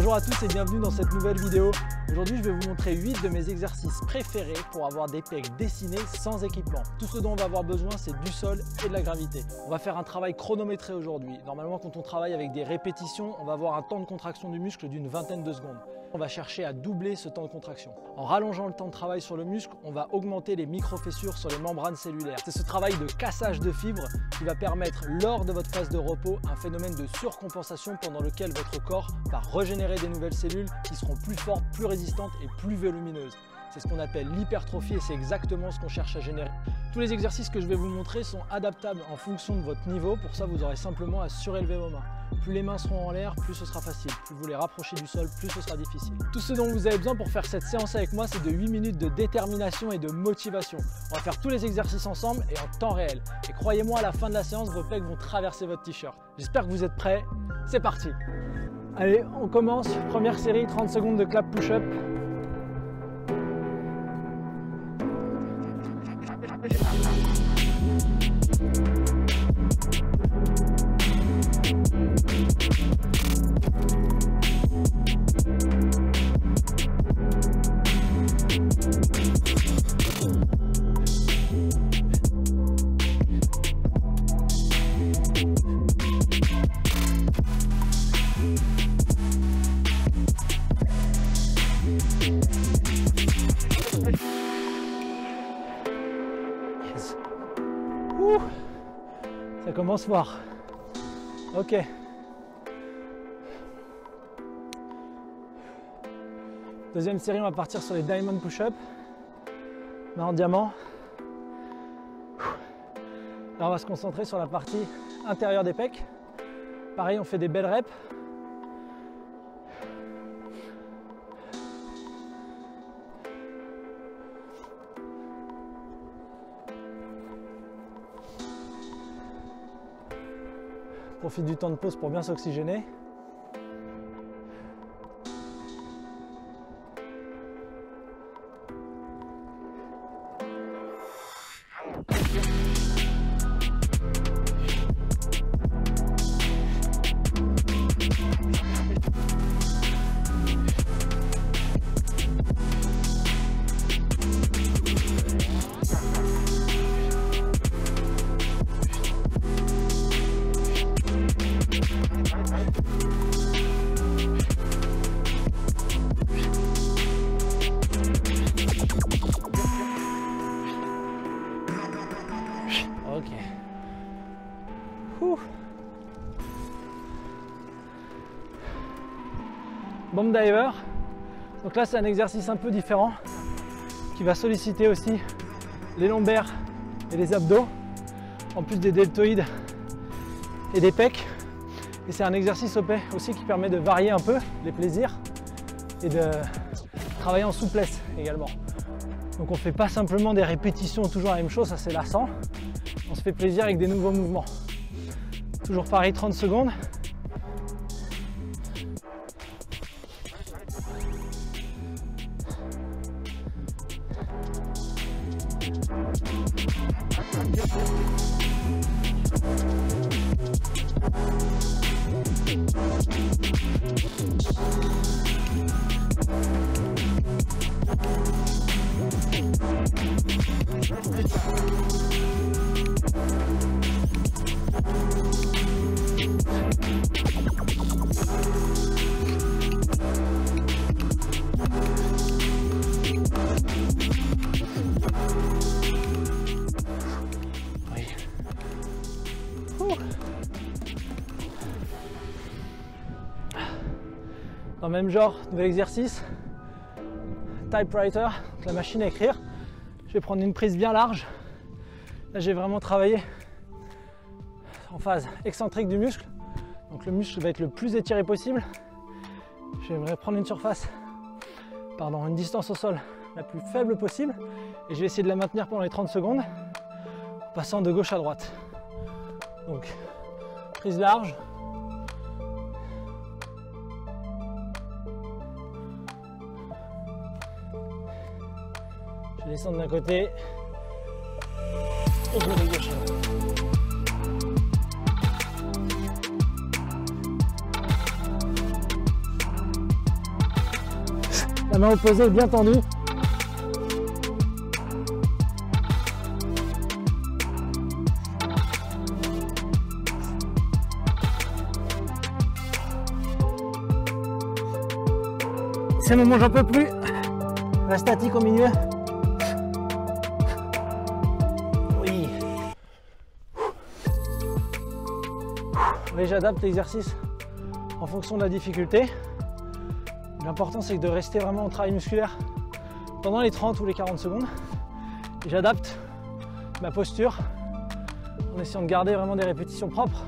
Bonjour à tous et bienvenue dans cette nouvelle vidéo. Aujourd'hui, je vais vous montrer 8 de mes exercices préférés pour avoir des pecs dessinés sans équipement. Tout ce dont on va avoir besoin, c'est du sol et de la gravité. On va faire un travail chronométré aujourd'hui. Normalement, quand on travaille avec des répétitions, on va avoir un temps de contraction du muscle d'une vingtaine de secondes. On va chercher à doubler ce temps de contraction. En rallongeant le temps de travail sur le muscle, on va augmenter les microfessures sur les membranes cellulaires. C'est ce travail de cassage de fibres qui va permettre, lors de votre phase de repos, un phénomène de surcompensation pendant lequel votre corps va régénérer des nouvelles cellules qui seront plus fortes, plus résistantes et plus volumineuses. C'est ce qu'on appelle l'hypertrophie et c'est exactement ce qu'on cherche à générer. Tous les exercices que je vais vous montrer sont adaptables en fonction de votre niveau. Pour ça, vous aurez simplement à surélever vos mains. Plus les mains seront en l'air, plus ce sera facile. Plus vous les rapprochez du sol, plus ce sera difficile. Tout ce dont vous avez besoin pour faire cette séance avec moi, c'est de 8 minutes de détermination et de motivation. On va faire tous les exercices ensemble et en temps réel. Et croyez-moi, à la fin de la séance, vos pecs vont traverser votre t-shirt. J'espère que vous êtes prêts. C'est parti! Allez, on commence. Première série, 30 secondes de clap push-up. Yes. Ça commence fort. Ok. Deuxième série, on va partir sur les diamond push-up. Main en diamant. Là, on va se concentrer sur la partie intérieure des pecs. Pareil, on fait des belles reps. Profite du temps de pause pour bien s'oxygéner. Ok. Bomb diver. Donc là, c'est un exercice un peu différent qui va solliciter aussi les lombaires et les abdos, en plus des deltoïdes et des pecs. Et c'est un exercice aussi qui permet de varier un peu les plaisirs et de travailler en souplesse également. Donc on ne fait pas simplement des répétitions toujours la même chose, ça c'est lassant. On se fait plaisir avec des nouveaux mouvements. Toujours pareil, 30 secondes. Dans le même genre, nouvel exercice, typewriter, donc la machine à écrire. Je vais prendre une prise bien large. Là, j'ai vraiment travaillé en phase excentrique du muscle. Donc le muscle va être le plus étiré possible. J'aimerais prendre une distance au sol la plus faible possible. Et je vais essayer de la maintenir pendant les 30 secondes, en passant de gauche à droite. Donc, prise large. Je descends d'un côté et je vais de gauche à droite. La main opposée bien tendue. C'est le moment, j'en peux plus. Reste statique au milieu. Oui. Oui, j'adapte l'exercice en fonction de la difficulté. L'important, c'est de rester vraiment au travail musculaire pendant les 30 ou les 40 secondes. Et j'adapte ma posture en essayant de garder vraiment des répétitions propres,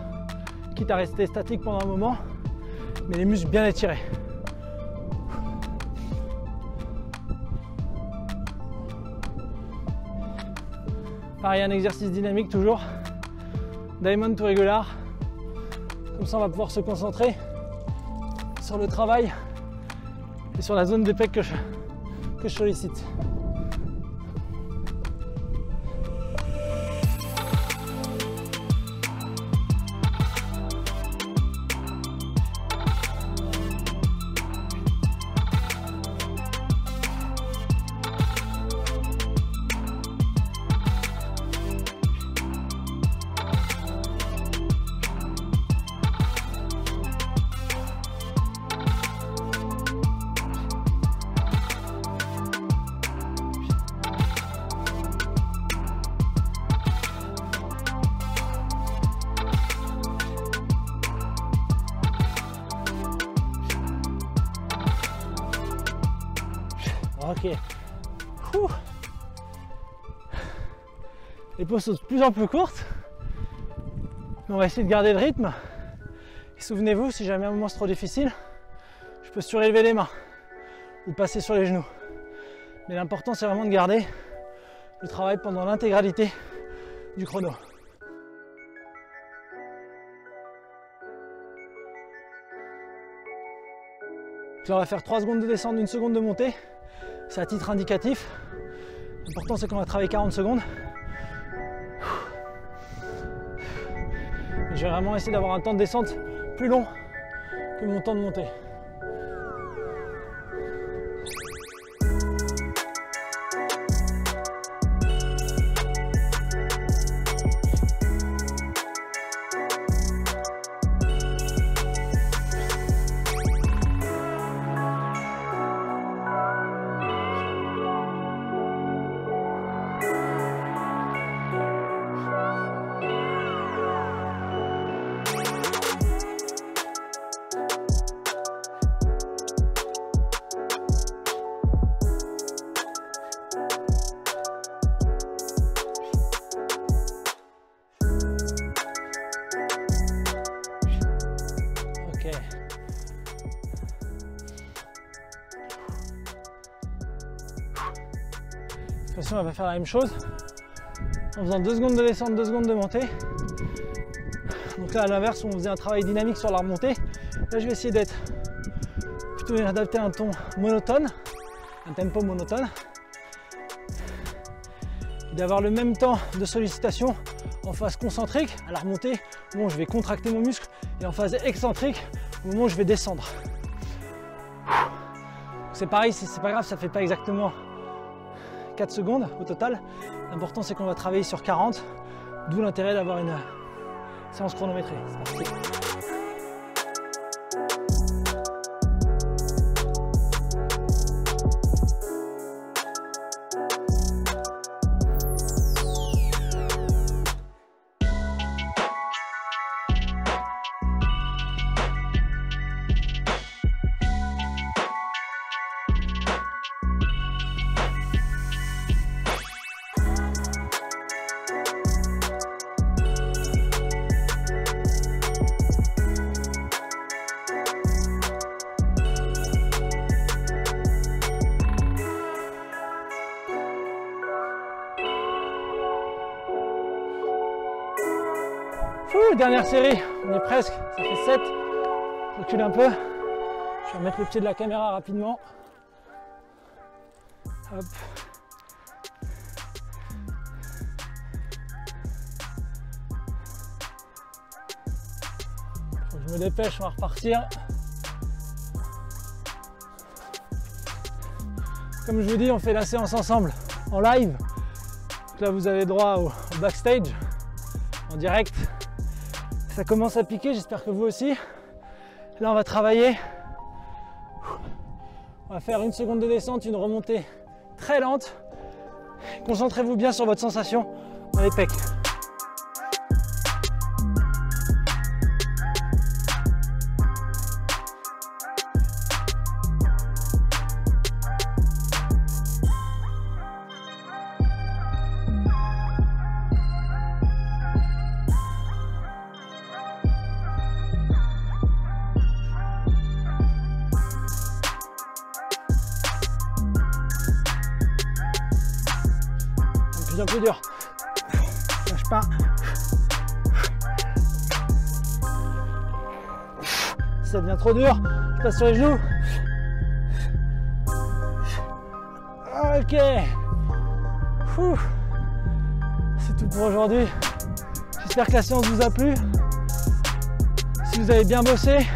quitte à rester statique pendant un moment, mais les muscles bien étirés. Pareil, un exercice dynamique toujours. Diamond to regular. Comme ça, on va pouvoir se concentrer sur le travail et sur la zone des pecs que je sollicite. Ok. Ouh. Les pauses sont de plus en plus courtes. Mais on va essayer de garder le rythme. Et souvenez-vous, si jamais un moment c'est trop difficile, je peux surélever les mains ou passer sur les genoux. Mais l'important, c'est vraiment de garder le travail pendant l'intégralité du chrono. Là, on va faire 3 secondes de descente, 1 seconde de montée. C'est à titre indicatif. L'important, c'est qu'on va travailler 40 secondes. Et je vais vraiment essayer d'avoir un temps de descente plus long que mon temps de montée. Cette fois-ci, on va faire la même chose en faisant 2 secondes de descente, 2 secondes de montée. Donc là, à l'inverse, on faisait un travail dynamique sur la remontée. Là, je vais essayer d'être plutôt adapté à un ton monotone, un tempo monotone, et d'avoir le même temps de sollicitation en phase concentrique à la remontée, au moment où je vais contracter mon muscle, et en phase excentrique au moment où je vais descendre. C'est pareil, c'est pas grave, ça fait pas exactement 4 secondes au total. L'important, c'est qu'on va travailler sur 40, d'où l'intérêt d'avoir une séance chronométrée. C'est parti. Dernière série, on est presque, ça fait 7. Je recule un peu. Je vais remettre le pied de la caméra rapidement. Hop. Faut que je me dépêche, on va repartir. Comme je vous dis, on fait la séance ensemble en live. Donc là, vous avez droit au backstage, en direct. Ça commence à piquer, j'espère que vous aussi. Là, on va travailler. On va faire une seconde de descente, une remontée très lente. Concentrez-vous bien sur votre sensation dans les pecs. Un peu dur, lâche pas. Si ça devient trop dur, je passe sur les genoux. Ok, c'est tout pour aujourd'hui. J'espère que la séance vous a plu. Si vous avez bien bossé,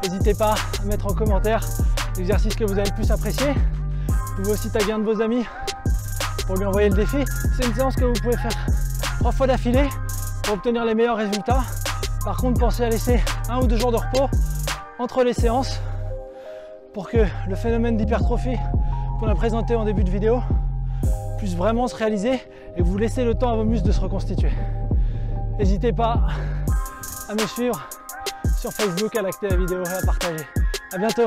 n'hésitez pas à mettre en commentaire l'exercice que vous avez le plus apprécié. Vous pouvez aussi taguer un de vos amis pour lui envoyer le défi. C'est une séance que vous pouvez faire 3 fois d'affilée pour obtenir les meilleurs résultats. Par contre, pensez à laisser 1 ou 2 jours de repos entre les séances pour que le phénomène d'hypertrophie qu'on a présenté en début de vidéo puisse vraiment se réaliser et vous laissez le temps à vos muscles de se reconstituer. N'hésitez pas à me suivre sur Facebook, à liker la vidéo et à partager. À bientôt.